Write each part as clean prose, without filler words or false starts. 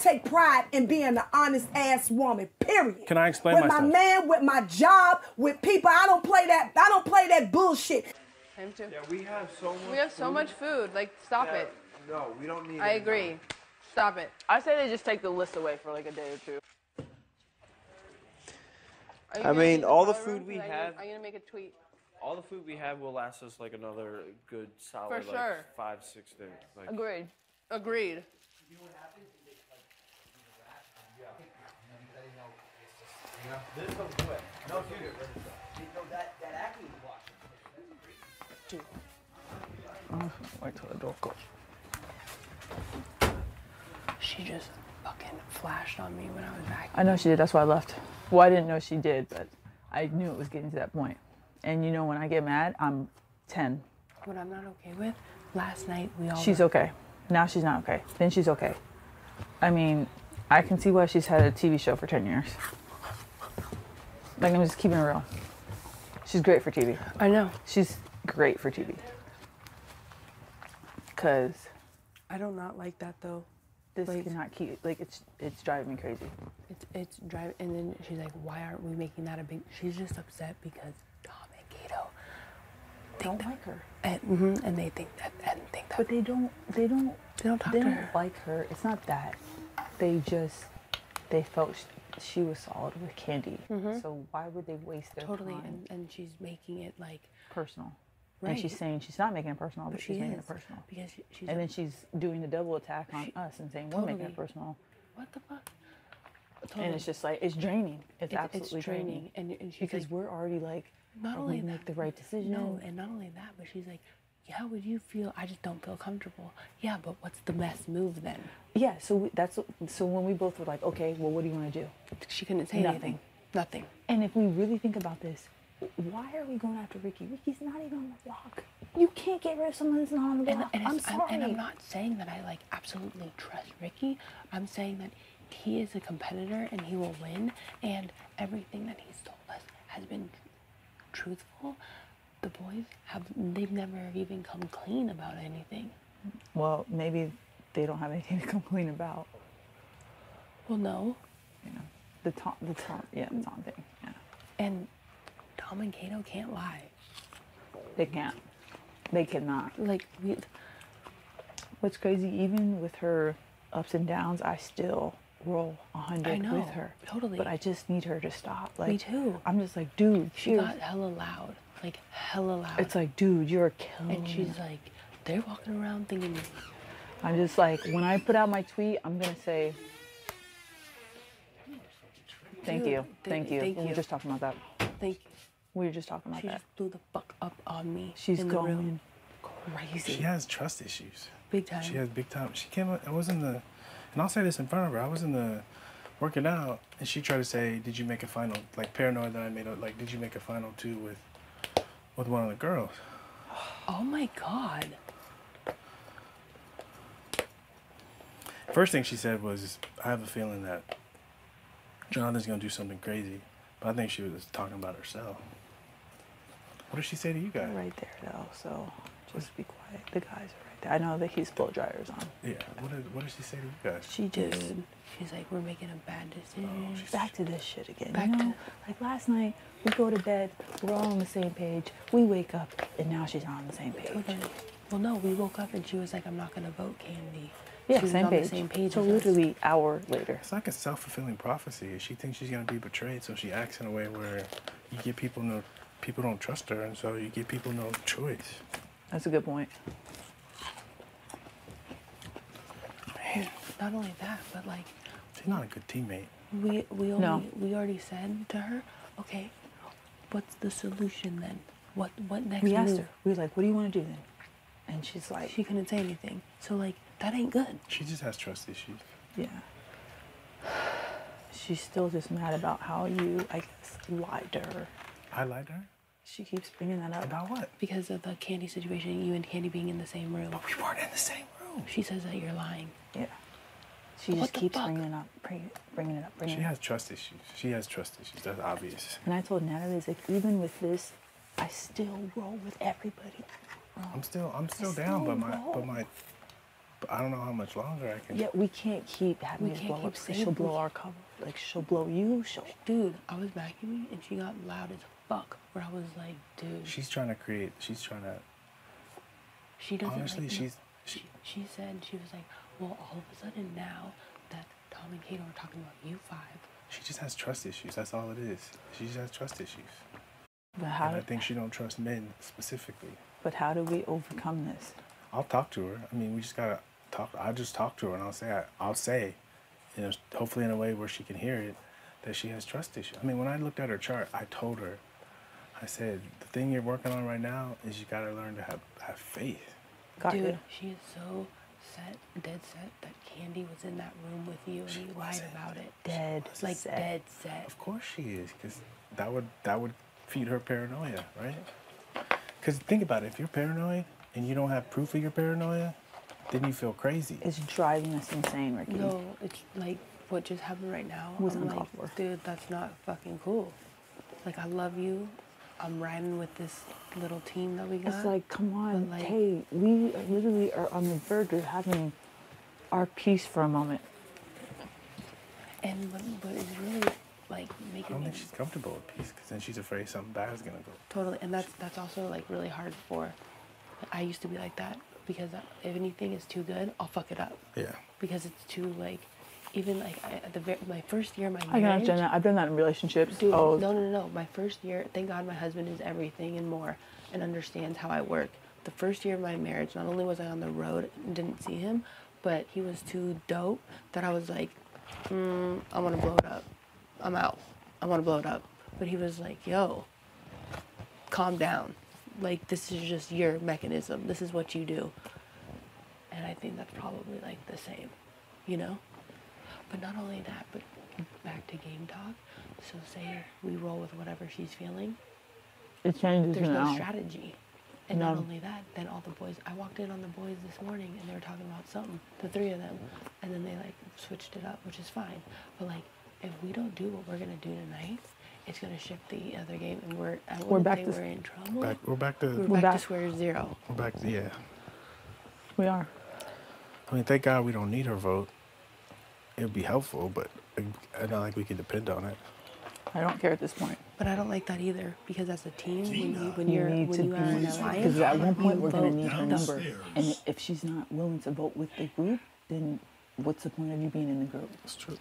take pride in being an honest ass woman. Period. Can I explain with myself? With my man, with my job, with people. I don't play that bullshit. Him too. Yeah, we have so much. We have so much food. Like, stop it. No, we don't need. I agree. Stop it. I say they just take the list away for like a day or two. I mean, all the food we have. I'm gonna make a tweet. All the food we have will last us like another good solid For sure. 5-6 days. Like, Agreed. Agreed. You know what happens? You make like wrap and this is quick. No, dude. That acne wash. Wait till the door goes. She just fucking flashed on me when I was back. I know she did. That's why I left. Well, I didn't know she did, but I knew it was getting to that point. And you know, when I get mad, I'm 10. What I'm not okay with, last night we all... She's okay. Now she's not okay. Then she's okay. I mean, I can see why she's had a TV show for 10 years. Like, I'm just keeping it real. She's great for TV. I know. She's great for TV. Because... I do not like that, though. This cannot keep... Like, it's driving me crazy. It's driving... And then she's like, why aren't we making that a big... She's just upset because Tom and Kato don't like her. And they think that... But they don't talk to her. Like her. It's not that. They felt she was solid with Candy. So why would they waste their time? And she's making it like personal. Right. And she's saying she's not making it personal, but she's making it personal. Because she's and then she's doing the double attack on us and saying we're making it personal. What the fuck? And it's just like, it's draining. It's absolutely draining. And she's because like, we're already like, not only we make the right decision. No, and not only that, but she's like, yeah, how would you feel? I just don't feel comfortable. Yeah, but what's the best move then? Yeah, so so when we both were like, okay, well, what do you want to do? She couldn't say anything. Nothing. And if we really think about this, why are we going after Ricky? Ricky's not even on the block. You can't get rid of someone that's not on the block. I'm sorry. And I'm not saying that I like absolutely trust Ricky. I'm saying that he is a competitor and he will win. And everything that he's told us has been truthful. The boys they've never even come clean about anything. Well, maybe they don't have anything to come clean about. Well, no. You know, the Tom thing. Yeah. And Tom and Kato can't lie. They can't. They cannot. Like, what's crazy, even with her ups and downs, I still roll 100 with her. Totally. But I just need her to stop. Like, me too. I'm just like, dude. She got hella loud. Like, hella loud. It's like, dude, you're killing And she's like, they're walking around thinking... I'm just like, when I put out my tweet, I'm going to say... Thank you. We were just talking about that. Thank you. We were just talking about that. She just blew the fuck up on me. She's in going the room. crazy. She has trust issues. Big time. She has big time. She came up, I was in the, and I'll say this in front of her, I was in the, working out, and she tried to say, did you make a final, like paranoid that I made, like, did you make a final two with one of the girls? Oh my God. First thing she said was, I have a feeling that Jonathan's gonna do something crazy, but I think she was talking about herself. What did she say to you guys? Right there, though, so just be quiet. The guys are right there. I know that he's blow dryers on. Yeah, what did she say to you guys? She just... She's like, we're making a bad decision. Oh, back to this shit again. Like last night, we go to bed, we're all on the same page. We wake up, and now she's not on the same page. Well, no, we woke up, and she was like, I'm not going to vote Candy. Yeah, she same was page. On the same page. So literally an hour later. It's like a self-fulfilling prophecy. She thinks she's gonna be betrayed, so she acts in a way where you give people people don't trust her, and so you give people no choice. That's a good point. Man, not only that, but like, she's not a good teammate. We already said to her, okay, what's the solution then? What next? We asked her. We were like, what do you want to do then? And she's like, she couldn't say anything. So like, that ain't good. She just has trust issues. Yeah. She's still just mad about how you, I guess, lied to her. I lied to her? She keeps bringing that up. About what? Because of the Candy situation, you and Candy being in the same room. But we weren't in the same room. She says that you're lying. Yeah. She just keeps bringing it up, bringing it up. She has trust issues. She has trust issues. That's obvious. And I told Natalie, like, even with this, I still roll with everybody. I'm still down, but But I don't know how much longer I can. Yeah, we can't keep having We this can't blow keep up. saying She'll we- blow our cover. Like, she'll blow you. Dude, I was vacuuming and she got loud as fuck. Where I was like, dude. She's trying to create. She's trying to. She doesn't Honestly, like. she said she was like, well, all of a sudden now that Tom and Kato are talking about you five. She just has trust issues. That's all it is. She just has trust issues. But And I think she don't trust men specifically. But how do we overcome this? I'll talk to her. I mean, we just gotta talk. I'll just talk to her and I'll say, you know, hopefully in a way where she can hear it, that she has trust issues. I mean, when I looked at her chart, I told her, I said, the thing you're working on right now is you gotta learn to have faith. Dude, she is so dead set that Candy was in that room with you and you lied about it. Dead Like set. dead set. Of course she is, because that would feed her paranoia, right? Because think about it, if you're paranoid and you don't have proof of your paranoia, then you feel crazy. It's driving us insane, Ricky. No, it's like what just happened right now. Was I'm uncalled like, for. dude, that's not fucking cool. Like, I love you. I'm riding with this little team that we got. It's like, come on, But, like- hey, we literally are on the verge of having our peace for a moment. And what is really like I making don't me think she's comfortable with peace, because then she's afraid something bad is gonna go. totally, and that's also like really hard for. I used to be like that because if anything is too good, I'll fuck it up Yeah. because it's too like, even like my first year of my I can marriage. understand that. I've done that in relationships. Dude, Oh, no. My first year, thank God my husband is everything and more and understands how I work. The first year of my marriage, not only was I on the road and didn't see him, but he was too dope that I was like, I want to blow it up. I'm out. I want to blow it up. But he was like, yo, calm down. Like, this is just your mechanism. This is what you do. And I think that's probably like the same, you know? But not only that, but back to game talk. So say we roll with whatever she's feeling. it changes There's now. no strategy. And No. not only that, then all the boys, I walked in on the boys this morning and they were talking about something, the three of them. And then they like switched it up, which is fine. But like, if we don't do what we're going to do tonight, it's going to shift the other game. And I wouldn't back say to- we're in trouble. We're back to We're back to back. square zero. yeah. We are. I mean, thank God we don't need her vote. It would be helpful, but I don't think we can depend on it. I don't care at this point. But I don't like that either because as a team, when You you need to are in an be, alliance, because at one point you we're going to vote need her number. downstairs. And if she's not willing to vote with the group, then what's the point of you being in the group? That's true.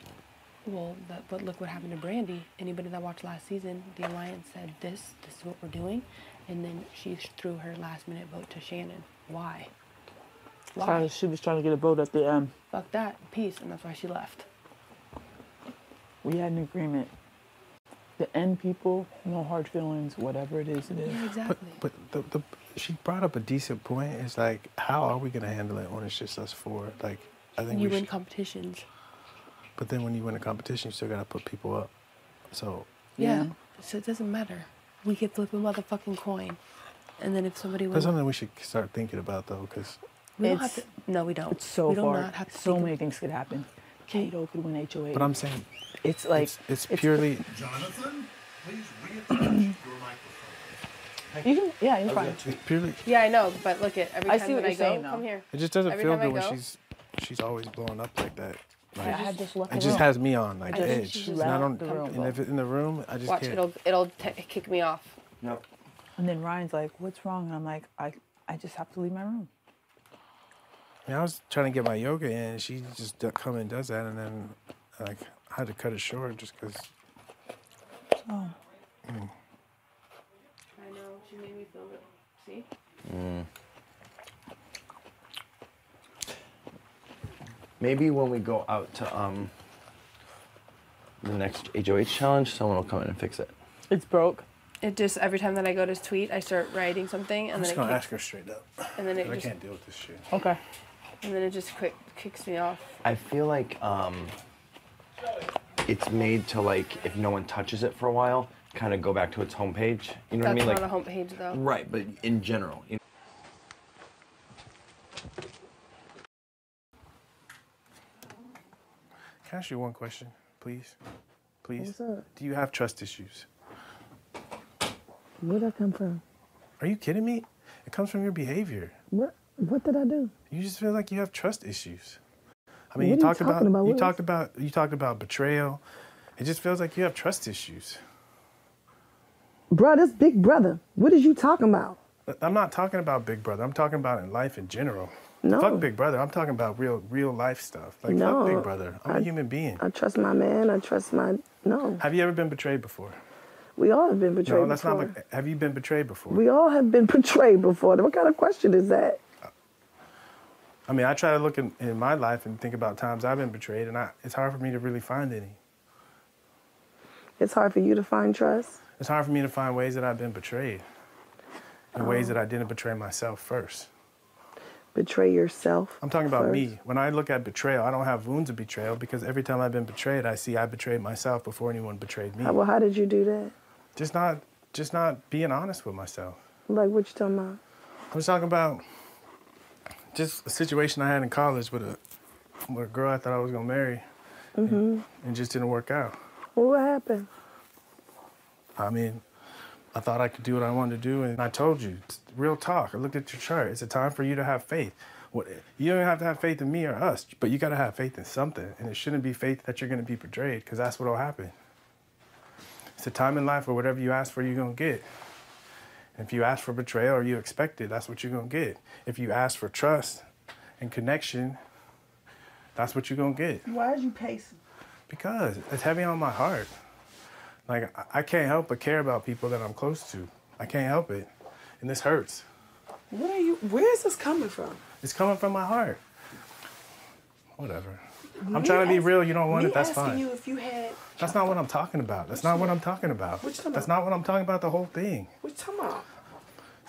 Well, but look what happened to Brandy. Anybody that watched last season, the alliance said this is what we're doing, and then she threw her last minute vote to Shannon. Why? Why? She was trying to get a vote at the end. Fuck that, peace, and that's why she left. We had an agreement. The end people, no hard feelings, whatever it is, it is. Yeah, exactly. But she brought up a decent point. It's like, how are we gonna handle it when it's just us four? Like, I think You we win should, competitions. but then when you win a competition, you still gotta put people up. So Yeah. So it doesn't matter. We could flip a motherfucking coin, and then if somebody that's wins, something we should start thinking about, though, because we don't have It's- to. No, we don't. It's so we do far. not have to So think many things could happen. Kato could win HOA. but I'm saying it's like it's purely. Jonathan, please reattach your microphone. you can. Yeah, you're fine. It's purely. Yeah, I know, but look at every I time see what that I you're go, saying, though. come here. It just doesn't Every feel time I good when go- she's always blowing up like that. Like, I had just left it the just room. has me on like just- edge. she's And just I left don't. the room. And if it's in the room, I just Watch, can't. it'll kick me off. Nope. And then Ryan's like, "What's wrong?" And I'm like, "I just have to leave my room." I was trying to get my yoga in, and she just come and does that, and then like I had to cut it short just because. Oh, I know, she made me feel it. See? Maybe when we go out to the next HOH challenge, someone will come in and fix it. it's broke. It just, every time that I go to tweet, I start writing something, I'm and just then gonna ask her straight up. and then it 'Cause I just, can't deal with this shit. Okay. and then it just kicks me off. I feel like it's made to, like, if no one touches it for a while, kind of go back to its homepage. You know what I That's mean? not Like, a homepage though. right, but in general. You Can I ask you one question, please? Please. What's up? Do you have trust issues? Where'd that come from? Are you kidding me? It comes from your behavior. What? What did I do? You just feel like you have trust issues. I mean, What you are you talked about, talking about? you What talked about betrayal. It just feels like you have trust issues. Bro, this big brother. What is you talking about? I'm not talking about Big Brother. I'm talking about in life in general. No. Fuck Big Brother. I'm talking about real life stuff. Like, No, fuck Big Brother. I'm a human being. I trust my man. I trust my... No. Have you ever been betrayed before? We all have been betrayed No, that's before. not like, have you been betrayed before? We all have been betrayed before. What kind of question is that? I mean, I try to look in my life and think about times I've been betrayed, and it's hard for me to really find any. It's hard for you to find trust? It's hard for me to find ways that I've been betrayed. In ways that I didn't betray myself first. Betray yourself. I'm talking about first? me. When I look at betrayal, I don't have wounds of betrayal because every time I've been betrayed, I see I betrayed myself before anyone betrayed me. Well, how did you do that? Just not being honest with myself. Like, what you talking about? I was talking about just a situation I had in college with a girl I thought I was gonna marry, and just didn't work out. Well, what happened? I mean, I thought I could do what I wanted to do, and I told you, real talk. I looked at your chart. It's a time for you to have faith. You don't have to have faith in me or us, but you got to have faith in something, and it shouldn't be faith that you're going to be betrayed, because that's what'll happen. It's a time in life where whatever you ask for, you're going to get. If you ask for betrayal or you expect it, that's what you're going to get. If you ask for trust and connection, that's what you're going to get. Why is you pacing? Because it's heavy on my heart. Like, I can't help but care about people that I'm close to. I can't help it. And this hurts. Where is this coming from? It's coming from my heart. Whatever. I'm trying to be real. You don't want it, that's fine. You if you had... That's not what I'm talking about. That's not what I'm talking about. What you talking That's about? not what I'm talking about, the whole thing. What you talking about?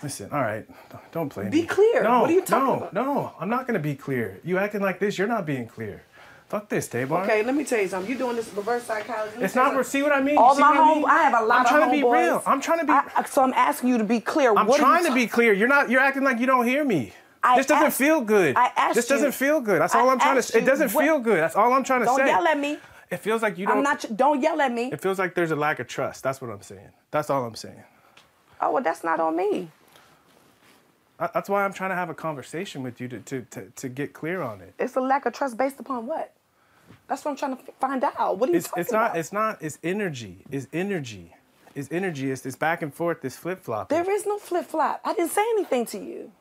Listen, all right, don't play me. Be clear. No, What are you talking about? No, I'm not going to be clear. You acting like this, you're not being clear. Fuck this, Tamar. Okay, let me tell you something. You doing this reverse psychology. It's not, see what I mean? All See my what I mean? home, I have a lot I'm of trying to be homeboys. real. I'm trying to be... So I'm asking you to be clear. I'm trying to be clear. You're acting like you don't hear me. This doesn't feel good. This doesn't feel good. That's all I'm trying to say. It doesn't feel good. That's all I'm trying to say. Don't yell at me. It feels like you don't... Don't yell at me. It feels like there's a lack of trust. That's what I'm saying. That's all I'm saying. Oh, well, that's not on me. That's why I'm trying to have a conversation with you to get clear on it. It's a lack of trust based upon what? That's what I'm trying to find out. What are you talking about? It's energy. It's energy. It's energy. It's back and forth. This flip-flop. There is no flip-flop. I didn't say anything to you.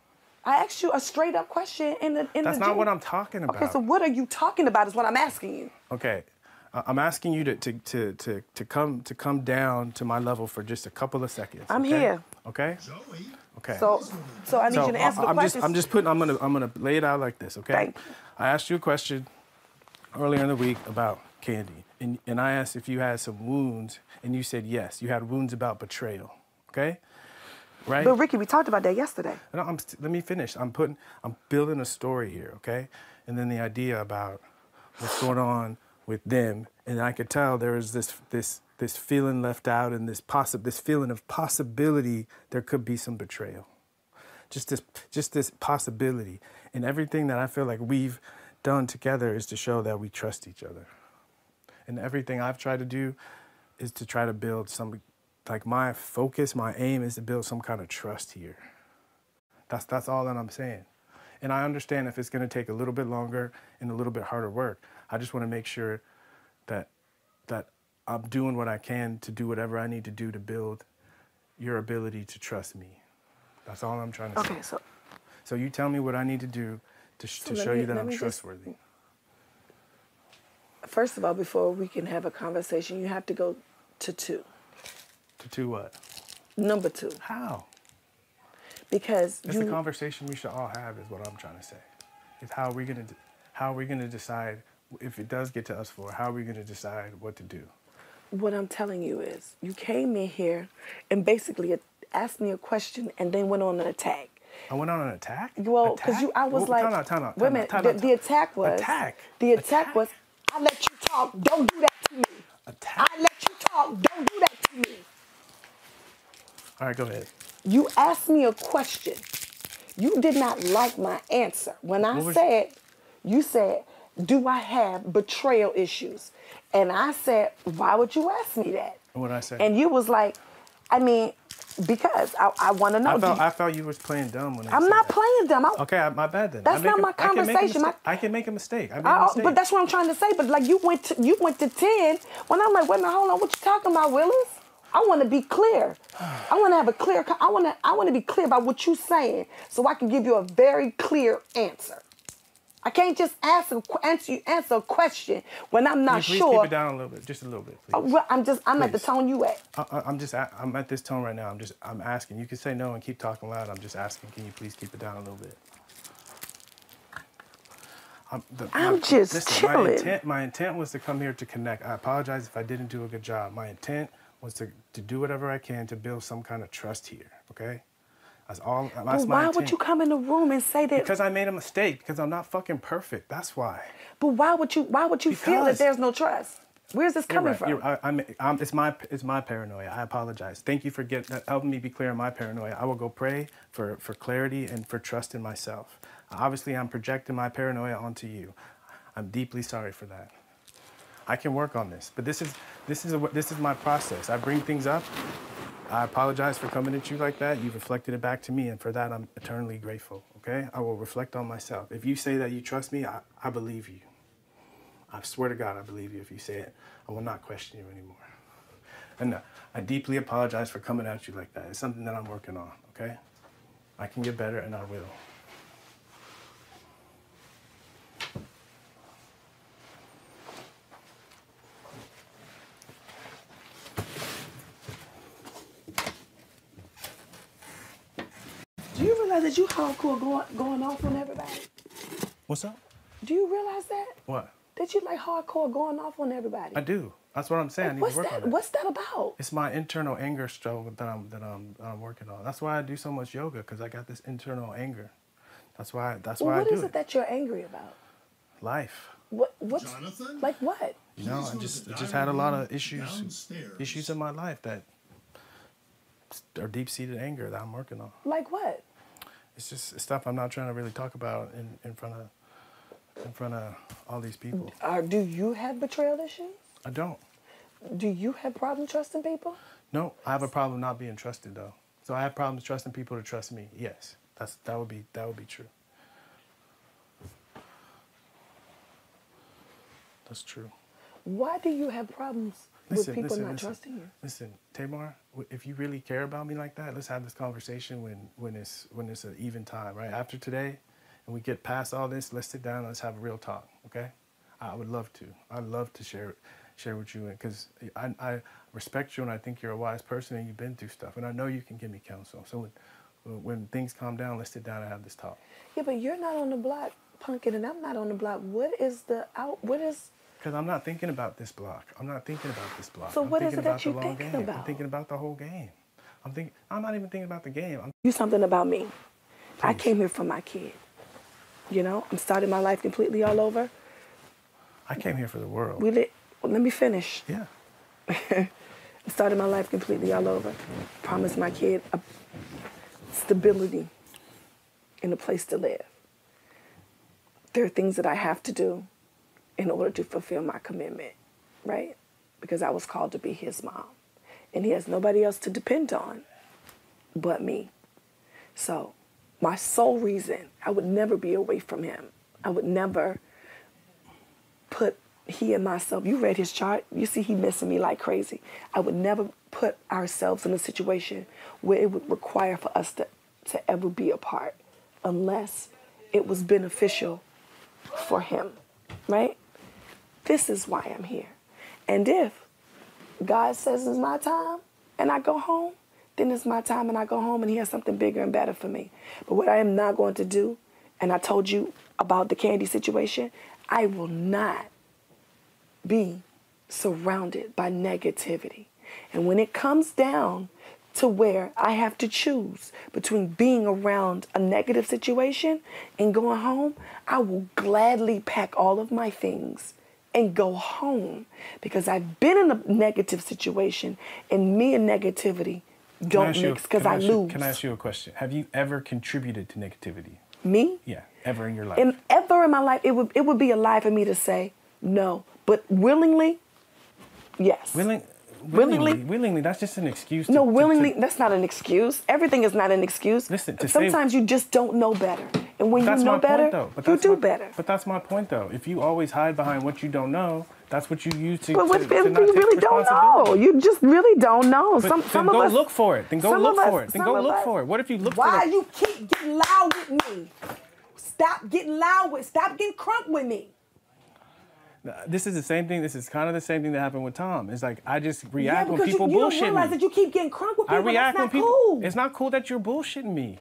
I asked you a straight-up question in the That's not what I'm talking about. Okay, so what are you talking about is what I'm asking you. Okay. I'm asking you to come down to my level for just a couple of seconds. I'm okay? here. Okay? Zoe. Okay. So I need you to answer the question. I'm gonna lay it out like this, okay? Thank you. I asked you a question earlier in the week about Candy, and I asked if you had some wounds, and you said yes. You had wounds about betrayal, okay? Right? But Ricky, we talked about that yesterday. No, let me finish. I'm building a story here, okay? And then the idea about what's going on with them, and I could tell there was this feeling left out, and this feeling of possibility there could be some betrayal. Just this possibility, and everything that I feel like we've done together is to show that we trust each other. And everything I've tried to do is to try to build some, like my focus, my aim is to build some kind of trust here. That's all that I'm saying. And I understand if it's going to take a little bit longer and a little bit harder work. I just want to make sure that I'm doing what I can to do whatever I need to do to build your ability to trust me. That's all I'm trying to say. Okay, So you tell me what I need to do to show you that I'm trustworthy. First of all, before we can have a conversation, you have to go to 2. To 2 what? Number 2. How? Because It's a conversation we should all have is what I'm trying to say. It's how are we going to decide if it does get to us 4, how are we going to decide what to do? What I'm telling you is you came in here and basically asked me a question and then went on an attack. I went on an attack? Well, because I was like, wait a minute, the attack was, the attack was, I let you talk, don't do that to me. Attack? I let you talk, don't do that to me. All right, go ahead. You asked me a question. You did not like my answer. When I said, you said, do I have betrayal issues? And I said, why would you ask me that? What did I say? And you was like, I mean, Because I want to know. I felt you was playing dumb when I I'm said not that. playing dumb. Okay, my bad then. That's not my conversation. I can make a mistake. I made a mistake. But that's what I'm trying to say. But like you went to 10 when I'm like, wait a minute, hold on, what you talking about, Willis? I want to be clear. I want to have a clear. I want to be clear about what you're saying, so I can give you a very clear answer. I can't just answer a question when I'm not Please sure. keep it down a little bit, just a little bit, please. Well, I'm at the tone you at. I'm at this tone right now. I'm asking. You can say no and keep talking loud. I'm just asking. Can you please keep it down a little bit? I'm just chilling. My intent was to come here to connect. I apologize if I didn't do a good job. My intent was to do whatever I can to build some kind of trust here. Okay. That's all. That's my intent. Why would you come in the room and say that? Because I made a mistake. Because I'm not fucking perfect. That's why. But why would you feel that there's no trust? Where's this coming from? It's my paranoia. I apologize. Thank you for helping me be clear on my paranoia. I will go pray for clarity and for trust in myself. Obviously, I'm projecting my paranoia onto you. I'm deeply sorry for that. I can work on this, but this is my process. I bring things up. I apologize for coming at you like that. You've reflected it back to me, and for that, I'm eternally grateful, okay? I will reflect on myself. If you say that you trust me, I believe you. I swear to God, I believe you. If you say it, I will not question you anymore. And I deeply apologize for coming at you like that. It's something that I'm working on, okay? I can get better, and I will. Do you realize that you hardcore going off on everybody? What's up? Do you realize that? What? That you like hardcore going off on everybody? I do. That's what I'm saying. I need to work on it. What's that about? It's my internal anger struggle that I'm working on. That's why I do so much yoga, because I got this internal anger. That's why I do it. What is it that you're angry about? Life. What's Jonathan? like what? You know, I just had a lot of issues in my life that are deep-seated anger that I'm working on. Like what? It's just stuff I'm not trying to really talk about in front of all these people. Do you have betrayal issues? I don't. Do you have problem trusting people? No, I have a problem not being trusted though. So I have problems trusting people to trust me. Yes, that would be true. That's true. Why do you have problems with people not trusting you? Listen, Tamar, if you really care about me like that, let's have this conversation when it's an even time, right? After today, and we get past all this, let's sit down and let's have a real talk, okay? I would love to. I'd love to share with you, because I respect you and I think you're a wise person and you've been through stuff, and I know you can give me counsel. So when things calm down, let's sit down and have this talk. Yeah, but you're not on the block, Pumpkin, and I'm not on the block. What is? Because I'm not thinking about this block. I'm not thinking about this block. So I'm what is thinking it that about the you're long thinking game. about? I'm thinking about the whole game. I'm not even thinking about the game. You something about me. I Please. came here for my kid. You know, I'm starting my life completely all over. I came here for the world. Let me finish. Yeah. I'm starting my life completely all over. Promise my kid stability and a place to live. There are things that I have to do in order to fulfill my commitment, right? Because I was called to be his mom. And he has nobody else to depend on but me. So my sole reason, I would never be away from him. I would never put he and myself, you read his chart, you see he missing me like crazy. I would never put ourselves in a situation where it would require for us to ever be apart unless it was beneficial for him, right? This is why I'm here. And if God says it's my time and I go home, then it's my time and I go home and he has something bigger and better for me. But what I am not going to do, and I told you about the candy situation, I will not be surrounded by negativity. And when it comes down to where I have to choose between being around a negative situation and going home, I will gladly pack all of my things and go home, because I've been in a negative situation, and me and negativity don't mix, because I lose. Can I ask you a question? Have you ever contributed to negativity? Me? Yeah, ever in your life? Ever in my life, it would be a lie for me to say no. But willingly, yes. Willingly, that's just an excuse. No, willingly, that's not an excuse. Everything is not an excuse. Listen, sometimes you just don't know better. And when you know better, you do better. But that's my point, though. If you always hide behind what you don't know, that's what you use to But not you take really don't know. You just really don't know. Then go look for it. Then go look for it. Then go look for it. What if you look for it? Why you keep getting loud with me? Stop getting Stop getting crunk with me. This is the same thing. This is kind of the same thing that happened with Tom. It's like I just react when people you bullshit don't realize me. that you keep getting crunk with people. I react that's when not people. cool. It's not cool that you're bullshitting me.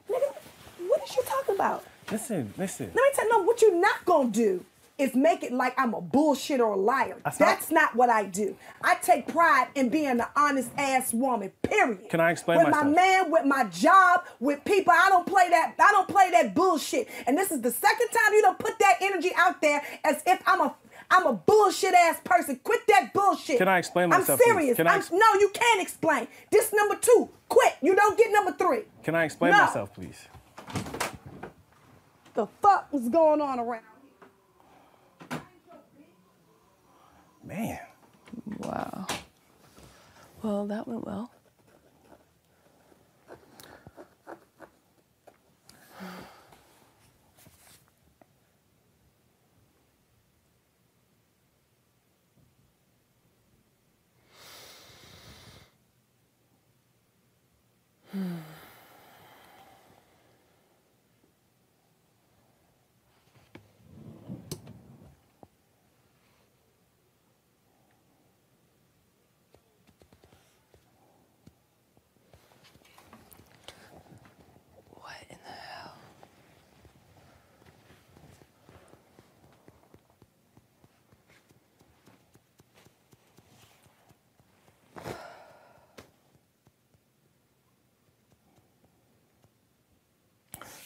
Nigga, what is you talking about? Listen. Let me tell you what you're not gonna do is make it like I'm a bullshit or a liar. That's not what I do. I take pride in being an honest ass woman. Period. Can I explain myself? myself? With my man, with my job, with people, I don't play that bullshit. And this is the second time you don't put that energy out there as if I'm a bullshit ass person. Quit that bullshit. Can I explain myself? I'm serious. No, you can't explain. This number 2. Quit. You don't get number 3. Can I explain myself, please? The fuck was going on around? Man. Wow. Well, that went well.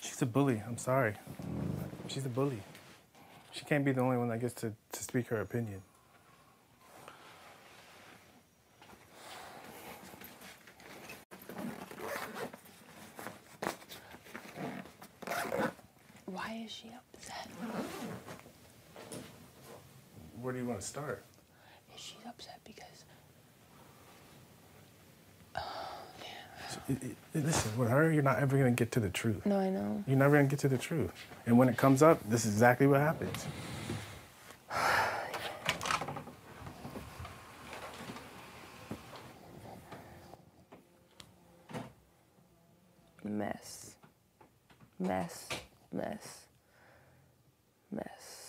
She's a bully. I'm sorry. She's a bully. She can't be the only one that gets to speak her opinion. Why is she upset? Where do you want to start? She's upset because... Listen, with her, you're not ever going to get to the truth. No, I know. You're never going to get to the truth. And when it comes up, this is exactly what happens. Mess. Mess. Mess. Mess.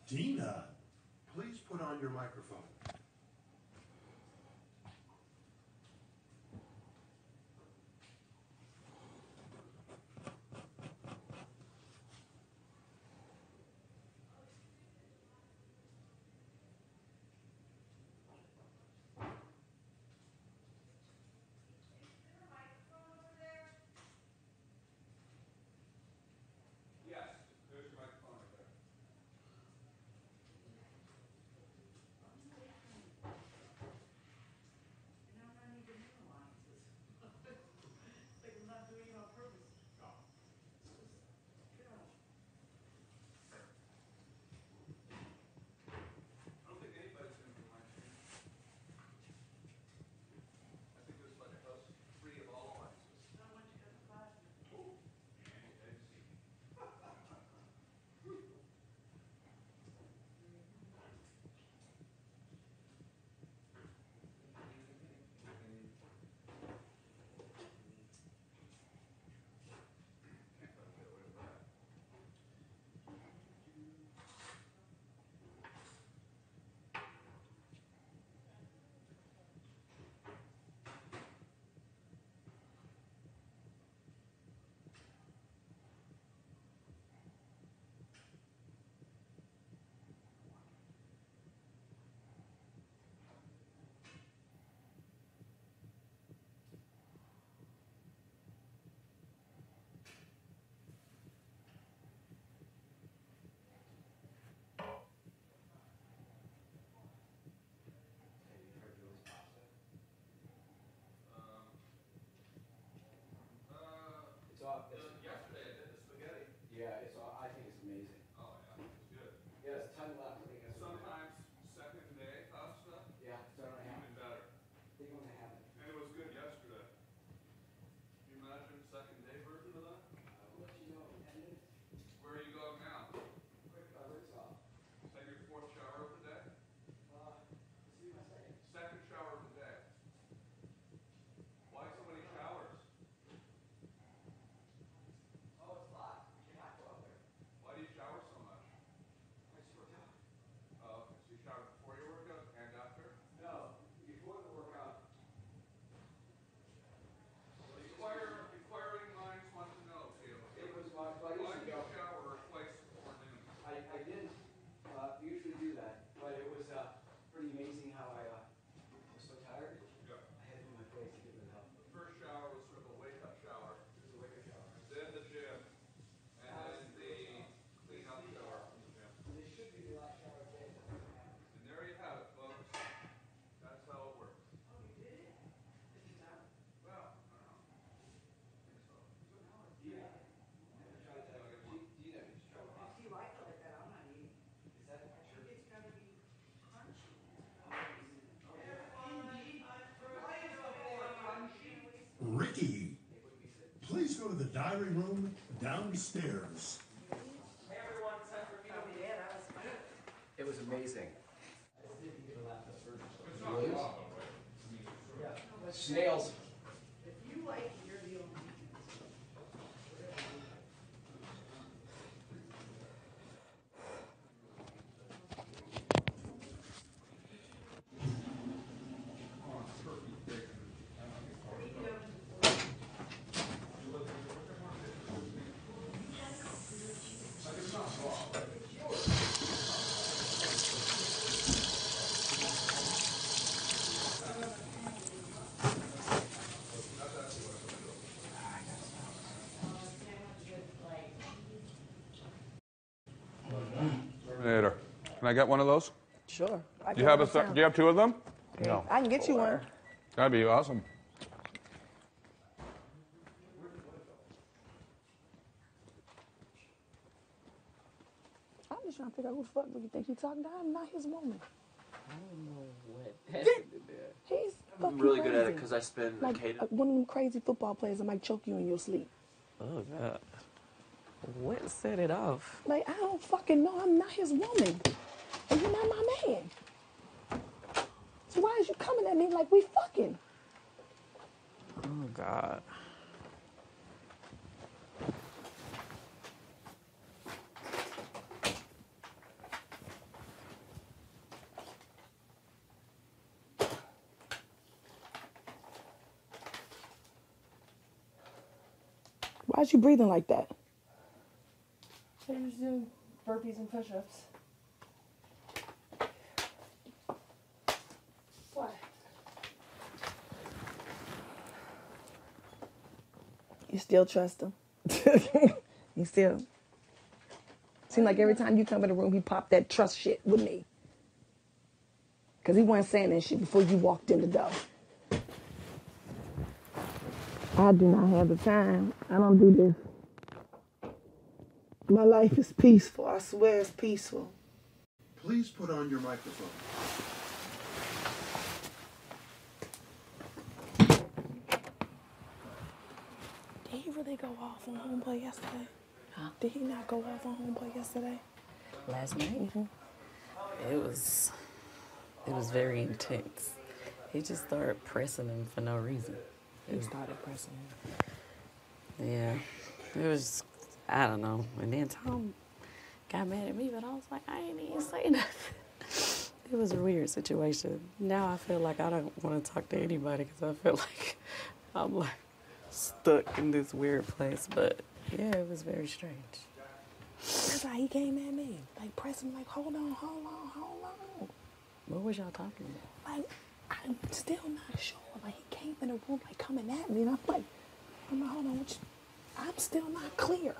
Dina, please put on your microphone. diary room downstairs. It was amazing. Snails. Later. Can I get one of those? Sure. Do you have two of them? No. I can get you one. That'd be awesome. I'm just trying to figure out who the fuck do you think he talking to? I'm not his woman. I don't know what happened there. He's fucking I'm really crazy. good at it because I spin Like Caden. one of them crazy football players that might choke you in your sleep. Oh, God. What set it off? Like, I don't fucking know. I'm not his woman. And you're not my man. So why is you coming at me like we fucking? Oh, God. Why is you breathing like that? I just do burpees and push-ups. Why? You still trust him? You still? Seem like every time you come in the room, he popped that trust shit with me. Because he wasn't saying that shit before you walked in the door. I do not have the time. I don't do this. My life is peaceful. I swear it's peaceful. Please put on your microphone. Did he really go off on Homeboy yesterday? Huh? Did he not go off on Homeboy yesterday? Last night? It was very intense. He just started pressing him for no reason. He started pressing him. Yeah. It was, I don't know. And then Tom got mad at me, but I was like, I ain't even say nothing. It was a weird situation. Now I feel like I don't want to talk to anybody because I feel like I'm like stuck in this weird place. But yeah, it was very strange. That's how he came at me. Like pressing, like, hold on. What was y'all talking about? Like, I'm still not sure. Like, he came in the room, like, coming at me. And I'm like, hold on. I'm still not clear.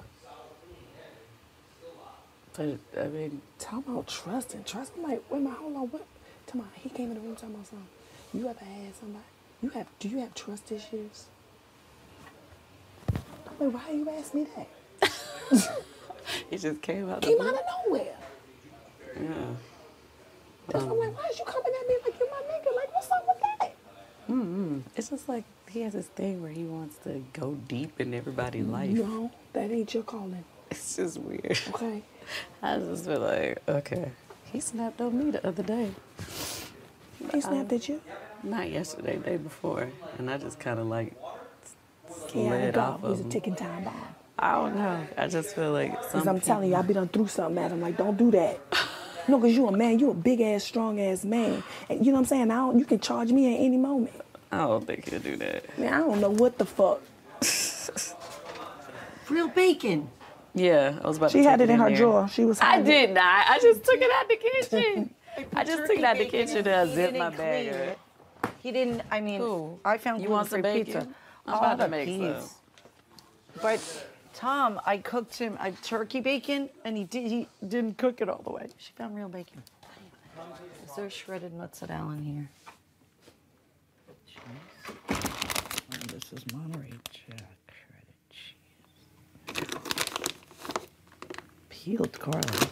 But, I mean... Talking about trusting. I'm like, wait a minute, hold on. What? Talking about, he came in the room talking about something. You ever had somebody? Do you have trust issues? I'm like, why you ask me that? It just came out Came out of nowhere. Yeah. That's why I'm like, why is you coming at me like you're my nigga? Like, what's up with that? It's just like he has this thing where he wants to go deep in everybody's life. No, that ain't your calling. It's just weird. Okay. I just feel like, okay. He snapped on me the other day. He snapped at you? Not yesterday, the day before. And I just kind of like Yeah, slid off of He's a him. ticking time bomb. I don't know. I just feel like Because I'm telling you, I be done through something at him. Like, don't do that. No, because you a man. You a big-ass, strong-ass man. And you know what I'm saying? You can charge me at any moment. I don't think he'll do that. Man, I don't know what the fuck. Real bacon. Yeah, I was about to She take had it in her there. drawer. She was I hiding did not. I just took it out the kitchen. I just took it out the kitchen and I He zipped my didn't bag clear up. it. He didn't, I mean, Who? I found You want some gluten-free bacon? pizza. I'm All about to the make peas. some. But Tom, I cooked him a turkey bacon, and he didn't cook it all the way. She found real bacon. Is there shredded mozzarella in here? Cheese. Oh, this is Monterey Jack shredded cheese. Peeled garlic.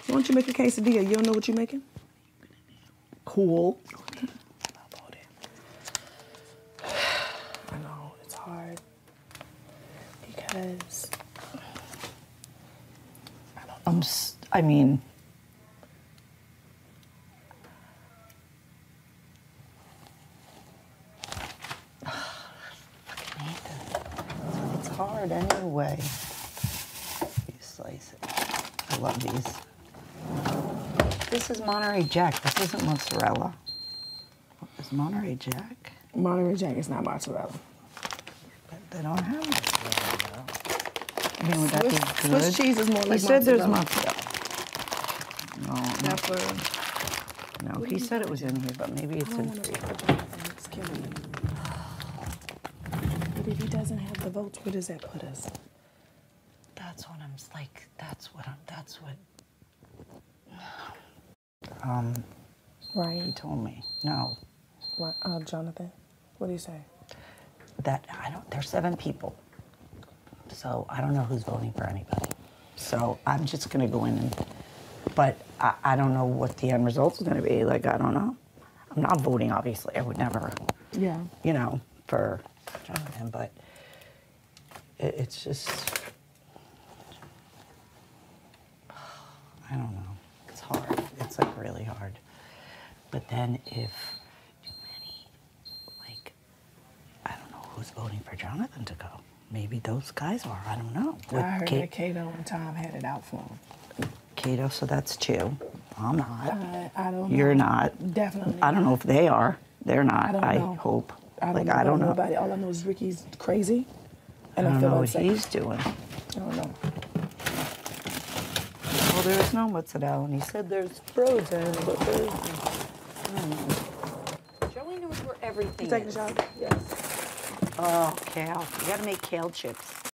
Why don't you make a quesadilla? You don't know what you're making? Cool. because I mean, it's hard anyway. You slice it. I love these. This is Monterey Jack. This isn't mozzarella. What is Monterey Jack? Monterey Jack is not mozzarella. But they don't have mozzarella, though. I mean, would that be good? Swiss cheese is more like He said there's mozzarella. mozzarella. No, no, he said it was in here, but maybe it's in here. It's killing me. But if he doesn't have the votes, where does that put us? That's what I'm like. That's what. Right. He told me. No. What, Jonathan, what do you say? That there's 7 people. So I don't know who's voting for anybody. So I'm just gonna go in but I don't know what the end result is gonna be. Like, I don't know. I'm not voting, obviously. I would never, Yeah. For Jonathan, but it's just, I don't know. It's hard. It's like really hard. But then if too many, I don't know who's voting for Jonathan to go. Maybe those guys are. I don't know. I heard that Kato and Tom had it out for him. Kato, so that's 2. I'm not. I don't know. You're not. Definitely. I don't know if they are. They're not. I don't know. Hope. I don't know. I don't know. Nobody. All I know is Ricky's crazy. I And don't feel know what unsafe. he's doing. I don't know. Well, there's no mozzarella, and he said there's frozen, but there's. I don't know. Joey knows where everything You taking a is. shot? Yes. Oh, kale. You gotta make kale chips.